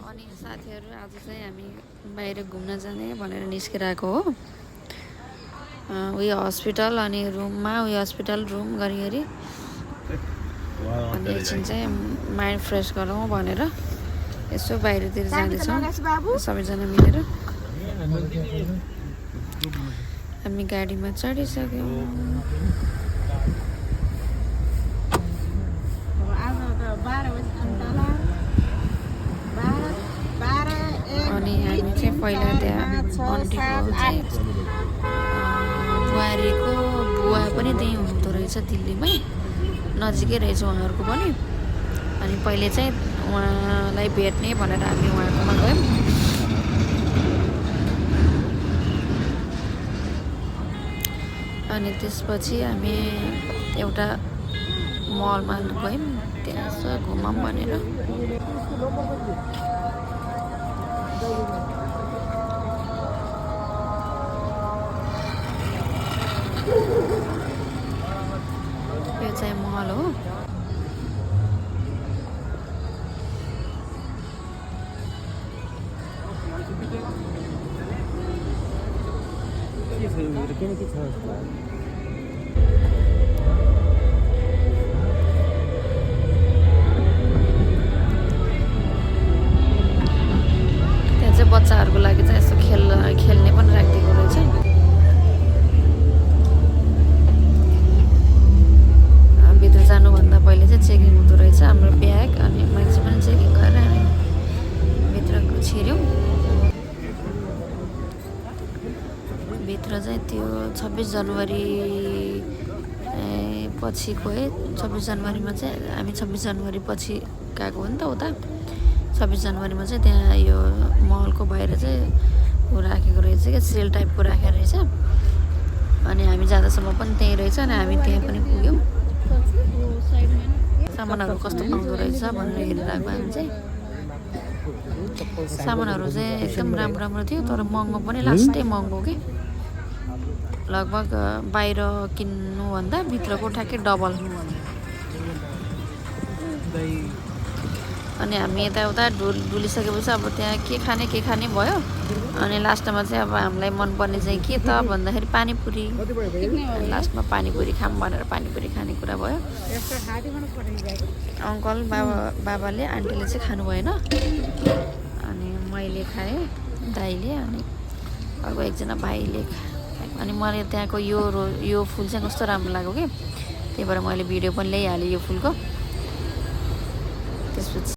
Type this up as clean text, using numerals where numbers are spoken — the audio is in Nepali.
अनि साथीहरू आज चाहिँ हामी बाहिर घुम्न जाने भनेर निस्किरहेको हो। उयो हस्पिटल अनि रुममा उयो हस्पिटल रुम गरी अनि एकछिन चाहिँ माइन्ड फ्रेस गरौँ भनेर यसो बाहिरतिर जाँदैछौँ सबैजना मिलेर। हामी गाडीमा चढिसक्यौँ। अनि हामी चाहिँ पहिला त्यहाँ आन्टीको चाहिँ बुहारीको बुवा पनि त्यहीँ हुनुहुँदो रहेछ दिल्लीमै, नजिकै रहेछ उहाँहरूको पनि। अनि पहिले चाहिँ उहाँलाई भेट्ने भनेर हामी उहाँकोमा गयौँ। अनि त्यसपछि हामी एउटा मलमा गयौँ, त्यहाँ यसो घुमौँ भनेर। यो चाहिँ मल हो। त्यहाँ चाहिँ बच्चाहरूको लागि चाहिँ यस्तो खेल्ने पनि राखिदिएको रहेछ। भित्र जानुभन्दा पहिले चाहिँ चेकिङ हुँदो रहेछ हाम्रो ब्याग, अनि मान्छे पनि चेकिङ गरेर हामी भित्र छिर्यौँ। भित्र चाहिँ त्यो 26 जनवरी पछिको है, 26 जनवरीमा चाहिँ हामी 26 जनवरी पछि गएको हो नि त उता। 26 जनवरीमा चाहिँ त्यहाँ यो मलको बाहिर चाहिँ ऊ राखेको रहेछ क्या, सेल टाइपको राखेको रहेछ। अनि हामी जाँदासम्म पनि त्यहीँ रहेछ, अनि हामी त्यहाँ पनि पुग्यौँ। सामानहरू कस्तो पाउँदो रहेछ भनेर हेरिरहेको हामी चाहिँ। सामानहरू चाहिँ एकदम राम्रो राम्रो थियो, तर महँगो पनि, लास्टै महँगो कि लगभग बाहिर किन्नुभन्दा भित्रको ठ्याक्कै डबल। अनि हामी यताउता डुलिसकेपछि अब त्यहाँ के खाने भयो। अनि लास्टमा चाहिँ अब हामीलाई मनपर्ने चाहिँ के त भन्दाखेरि पानीपुरी। लास्टमा पानीपुरी खाऊँ भनेर पानीपुरी खाने कुरा भयो। अङ्कल बाबाले आन्टीले चाहिँ खानु भएन, अनि मैले खाएँ, दाइले, अनि अर्को एकजना भाइले खायो। अनि मलाई त्यहाँको यो फुल चाहिँ कस्तो राम्रो लाग्यो कि, त्यही भएर मैले भिडियो पनि ल्याइहालेँ यो फुलको। त्यसपछि